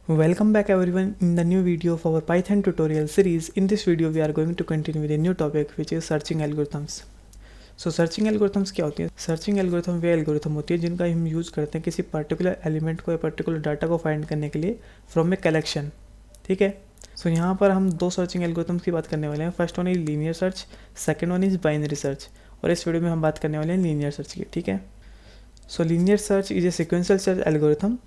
Welcome back everyone in the new video of our Python tutorial series. In this video we are going to continue with a new topic which is searching algorithms. So searching algorithms क्या होती है? Searching algorithm वे algorithm होती है जिनका हम use करते हैं किसी पर्टिकुलर एलिमेंट को या पर्टिकुलर डाटा को फाइंड करने के लिए फ्रॉम ए कलेक्शन। ठीक है। सो यहाँ पर हम दो सर्चिंग एल्गोरिथम्स की बात करने वाले हैं। First one is linear search, second one is binary search. और इस वीडियो में हम बात करने वाले हैं लीनियर सर्च की। ठीक है। So linear search is a sequential search algorithm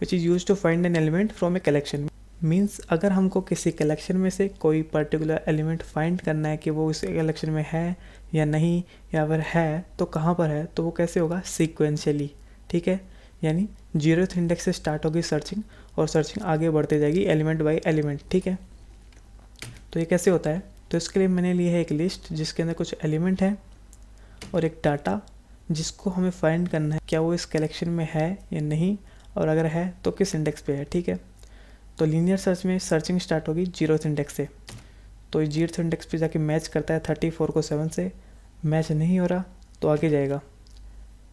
which is use to find an element from a collection. Means अगर हमको किसी कलेक्शन में से कोई पर्टिकुलर एलिमेंट फाइंड करना है कि वो उस कलेक्शन में है या नहीं, या अगर है तो कहाँ पर है, तो वो कैसे होगा? सीक्वेंशियली। ठीक है। यानी 0th इंडेक्स से स्टार्ट होगी सर्चिंग और सर्चिंग आगे बढ़ते जाएगी एलिमेंट बाय एलिमेंट। ठीक है। तो ये कैसे होता है? तो इसके लिए मैंने ली है एक लिस्ट जिसके अंदर कुछ एलिमेंट है और एक डाटा जिसको हमें फाइंड करना है क्या वो इस कलेक्शन में है या नहीं, और अगर है तो किस इंडेक्स पे है। ठीक है। तो लीनियर सर्च में सर्चिंग स्टार्ट होगी 0th इंडेक्स से। तो 0th इंडेक्स पे जाके मैच करता है 34 को 7 से। मैच नहीं हो रहा तो आगे जाएगा,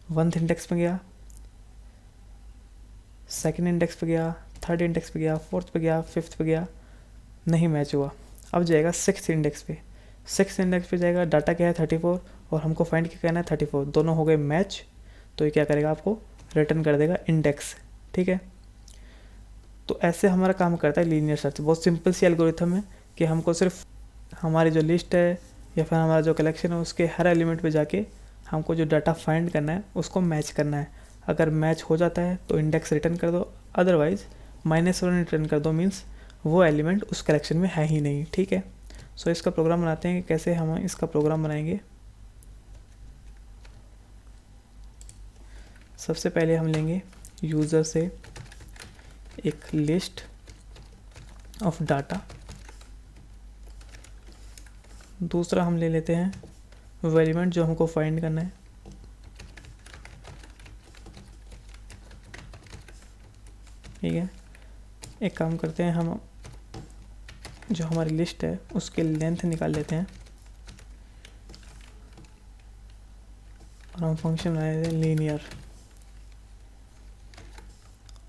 1th इंडेक्स पे गया, 2nd इंडेक्स पे गया, 3rd इंडेक्स पे गया, 4th पे गया, 5th पे गया, नहीं मैच हुआ। अब जाएगा 6th इंडेक्स पे। 6th इंडेक्स पे जाएगा, डाटा क्या है 34 और हमको फाइंड क्या करना है 34, दोनों हो गए मैच। तो ये क्या करेगा? आपको रिटर्न कर देगा इंडेक्स। ठीक है। तो ऐसे हमारा काम करता है लीनियर सर्च। बहुत सिंपल सी एल्गोरिथम है कि हमको सिर्फ हमारी जो लिस्ट है या फिर हमारा जो कलेक्शन है उसके हर एलिमेंट पे जाके हमको जो डाटा फाइंड करना है उसको मैच करना है। अगर मैच हो जाता है तो इंडेक्स रिटर्न कर दो, अदरवाइज -1 रिटर्न कर दो। मीन्स वो एलिमेंट उस कलेक्शन में है ही नहीं। ठीक है। सो इसका प्रोग्राम बनाते हैं कि कैसे हम इसका प्रोग्राम बनाएंगे। सबसे पहले हम लेंगे यूज़र से एक लिस्ट ऑफ डाटा। दूसरा हम ले लेते हैं वो एलिमेंट जो हमको फाइंड करना है। ठीक है। एक काम करते हैं, हम जो हमारी लिस्ट है उसके लेंथ निकाल लेते हैं और हम फंक्शन बना लेते हैं लीनियर,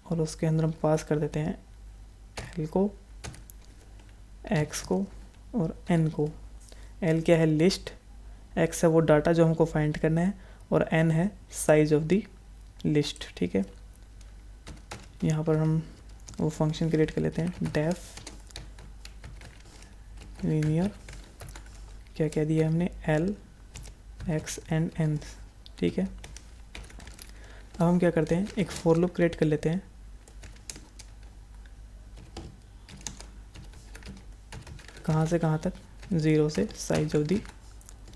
और उसके अंदर हम पास कर देते हैं एल को, एक्स को और एन को। एल क्या है? लिस्ट। एक्स है वो डाटा जो हमको फाइंड करना है, और एन है साइज ऑफ द लिस्ट। ठीक है। यहाँ पर हम वो फंक्शन क्रिएट कर लेते हैं डेफ लीनियर। क्या क्या दिया हमने? L, X and N. ठीक है। अब हम क्या करते हैं, एक फॉर लूप क्रिएट कर लेते हैं। कहाँ से कहाँ तक? 0 से साइज ऑफ दी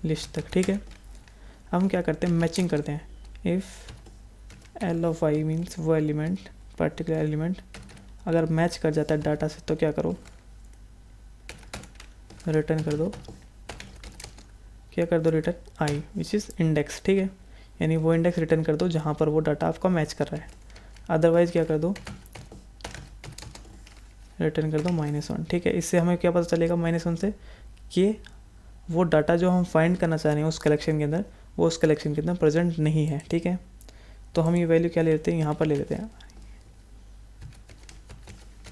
लिस्ट तक। ठीक है। अब हम क्या करते हैं, मैचिंग करते हैं। If L of I means वो एलिमेंट, पर्टिकुलर एलिमेंट अगर मैच कर जाता है डाटा से तो क्या करो? रिटर्न कर दो। क्या कर दो? Return I which is index. ठीक है। यानी वो इंडेक्स रिटर्न कर दो जहाँ पर वो डाटा आपका मैच कर रहा है। अदरवाइज क्या कर दो? रिटर्न कर दो -1। ठीक है। इससे हमें क्या पता चलेगा -1 से कि वो डाटा जो हम फाइंड करना चाह रहे हैं उस कलेक्शन के अंदर, वो उस कलेक्शन के अंदर प्रेजेंट नहीं है। ठीक है। तो हम ये वैल्यू क्या ले लेते हैं? यहाँ पर ले लेते हैं,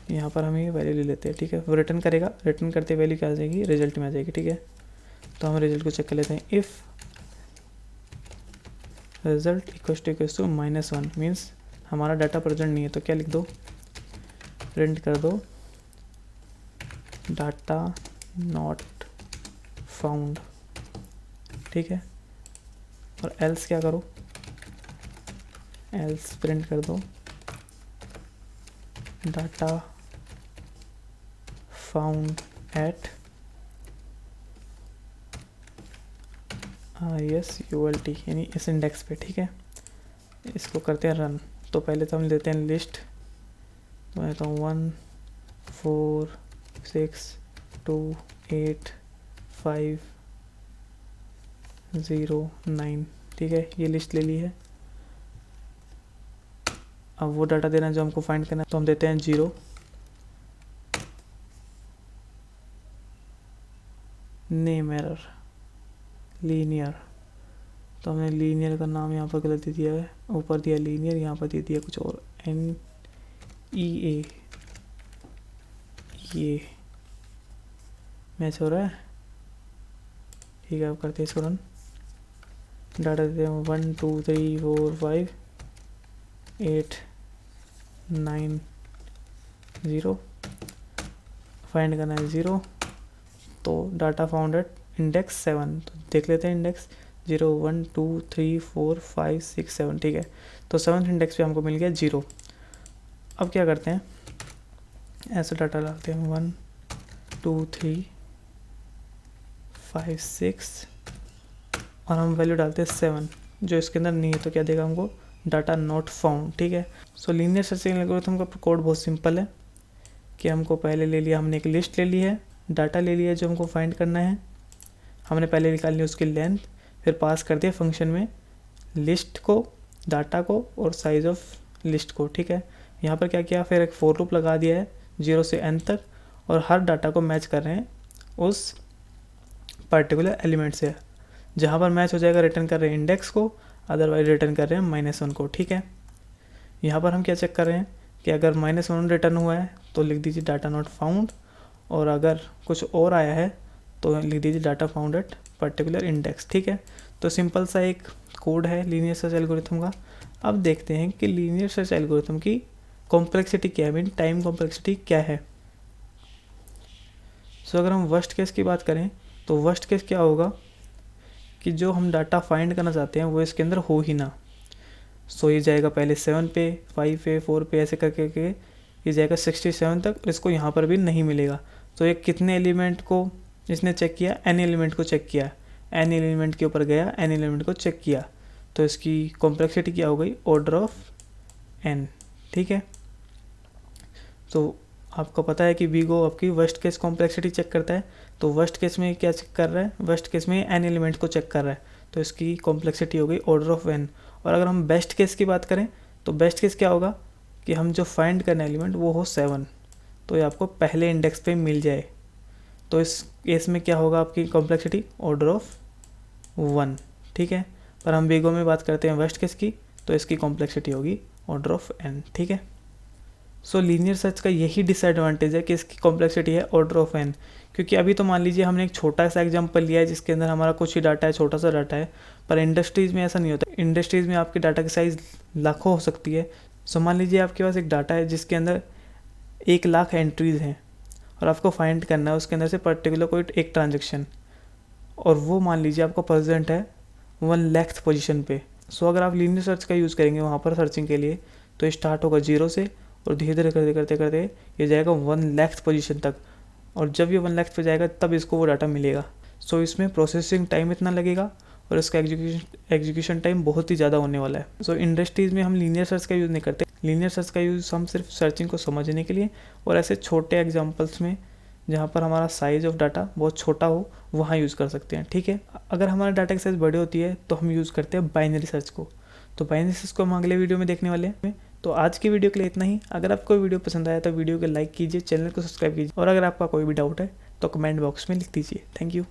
यहाँ पर हम ये वैल्यू ले लेते हैं। ठीक है। वो रिटर्न करेगा, रिटर्न करते वैल्यू क्या आ जाएगी? रिजल्ट में आ जाएगी। ठीक है। तो हम रिजल्ट को चेक कर लेते हैं। If result equals to -1 means हमारा डाटा प्रेजेंट नहीं है, तो क्या लिख दो? प्रिंट कर दो डाटा नॉट फाउंड। ठीक है। और एल्स क्या करो? एल्स प्रिंट कर दो डाटा फाउंड एट ISULT यानी इस इंडेक्स पे। ठीक है। इसको करते हैं रन। तो पहले तो हम लेते हैं लिस्ट, तो मैं कहता हूँ 1 4 6 2 8 5 0 9। ठीक है। ये लिस्ट ले ली है। अब वो डाटा देना है जो हमको फाइंड करना है, तो हम देते हैं 0। नेम एरर लीनियर, तो हमने लीनियर का नाम यहाँ पर गलत दे दिया है, ऊपर दिया लीनियर, यहाँ पर दे दिया कुछ और NEA ये मैच हो रहा है, ठीक है। अब करते हैं इसको रन, डाटा देते हैं 1 2 3 4 5 8 9 0, फाइंड करना है 0, तो डाटा फाउंड एट इंडेक्स 7, तो देख लेते हैं इंडेक्स 0 1 2 3 4 5 6 7, ठीक है। तो 7th इंडेक्स पे हमको मिल गया 0। अब क्या करते हैं, ऐसे डाटा डालते हैं 1 2 3 5 6 और हम वैल्यू डालते हैं 7, जो इसके अंदर नहीं है तो क्या देगा हमको, डाटा नॉट फाउंड, ठीक है। सो लीनियर सर्चिंग एल्गोरिथम का कोड बहुत सिंपल है कि हमको पहले ले लिया, हमने एक लिस्ट ले ली है, डाटा ले लिया जो हमको फाइंड करना है, हमने पहले निकाल लिया उसकी लेंथ, फिर पास कर दिया फंक्शन में लिस्ट को, डाटा को और साइज ऑफ लिस्ट को, ठीक है। यहाँ पर क्या किया, फिर एक फॉर लूप लगा दिया है 0 से n तक, और हर डाटा को मैच कर रहे हैं उस पर्टिकुलर एलिमेंट से, जहाँ पर मैच हो जाएगा रिटर्न कर रहे हैं इंडेक्स को, अदरवाइज रिटर्न कर रहे हैं -1 को, ठीक है। यहाँ पर हम क्या चेक कर रहे हैं कि अगर -1 रिटर्न हुआ है तो लिख दीजिए डाटा नॉट फाउंड, और अगर कुछ और आया है तो लिख दीजिए data found at particular index, ठीक है। तो सिंपल सा एक कोड है लीनियर सर्च एल्गोरिथम का। अब देखते हैं कि लीनियर सर्च एल्गोरिथम की कॉम्प्लेक्सिटी क्या है, मीन टाइम कॉम्प्लेक्सिटी क्या है। सो अगर हम वर्स्ट केस की बात करें तो वर्स्ट केस क्या होगा कि जो हम डाटा फाइंड करना चाहते हैं वो इसके अंदर हो ही ना। सो ये जाएगा पहले 7 पे, 5 पे, 4 पे, ऐसे करके ये जाएगा 67 तक, और इसको यहाँ पर भी नहीं मिलेगा। तो ये कितने एलिमेंट को इसने चेक किया, n एलिमेंट को चेक किया, n एलिमेंट के ऊपर गया, n एलिमेंट को चेक किया, तो इसकी कॉम्प्लेक्सिटी क्या हो गई, ऑर्डर ऑफ n, ठीक है। तो आपको पता है कि बीगो आपकी वर्स्ट केस कॉम्प्लेक्सिटी चेक करता है, तो वर्स्ट केस में क्या चेक कर रहा है, वर्स्ट केस में n एलिमेंट को चेक कर रहा है, तो इसकी कॉम्प्लेक्सिटी हो गई ऑर्डर ऑफ n। और अगर हम बेस्ट केस की बात करें तो बेस्ट केस क्या होगा कि हम जो फाइंड करना एलिमेंट वो हो 7, तो ये आपको पहले इंडेक्स पे मिल जाए, तो इस केस में क्या होगा आपकी कॉम्प्लेक्सिटी ऑर्डर ऑफ 1, ठीक है। पर हम बीगो में बात करते हैं वर्स्ट केस की, तो इसकी कॉम्प्लेक्सिटी होगी ऑर्डर ऑफ n, ठीक है। सो लीनियर सर्च का यही डिसएडवांटेज है कि इसकी कॉम्प्लेक्सिटी है ऑर्डर ऑफ n, क्योंकि अभी तो मान लीजिए हमने एक छोटा सा एग्जांपल लिया है जिसके अंदर हमारा कुछ ही डाटा है, छोटा सा डाटा है, पर इंडस्ट्रीज़ में ऐसा नहीं होता। इंडस्ट्रीज़ में आपके डाटा की साइज़ लाखों हो सकती है। सो मान लीजिए आपके पास एक डाटा है जिसके अंदर 1 लाख एंट्रीज़ हैं और आपको फाइंड करना है उसके अंदर से पर्टिकुलर कोई एक ट्रांजेक्शन, और वो मान लीजिए आपको प्रेजेंट है 1 लाख पोजीशन पे। सो अगर आप लीनियर सर्च का यूज़ करेंगे वहाँ पर सर्चिंग के लिए, तो ये स्टार्ट होगा 0 से और धीरे धीरे करते करते करते ये जाएगा 1 लाख पोजीशन तक, और जब ये 1 लाख पे जाएगा तब इसको वो डाटा मिलेगा। सो इसमें प्रोसेसिंग टाइम इतना लगेगा और इसका एग्जीक्यूशन टाइम बहुत ही ज़्यादा होने वाला है। सो इंडस्ट्रीज़ में हम लीनियर सर्च का यूज़ नहीं करते। लीनियर सर्च का यूज़ हम सिर्फ सर्चिंग को समझने के लिए और ऐसे छोटे एग्जांपल्स में जहाँ पर हमारा साइज़ ऑफ डाटा बहुत छोटा हो वहाँ यूज़ कर सकते हैं, ठीक है। अगर हमारा डाटा की साइज़ बड़ी होती है तो हम यूज़ करते हैं बाइनरी सर्च को। तो बाइनरी सर्च को हम अगले वीडियो में देखने वाले हैं। तो आज की वीडियो के लिए इतना ही। अगर आपको वीडियो पसंद आया तो वीडियो को लाइक कीजिए, चैनल को सब्सक्राइब कीजिए, और अगर आपका कोई भी डाउट है तो कमेंट बॉक्स में लिख दीजिए। Thank you.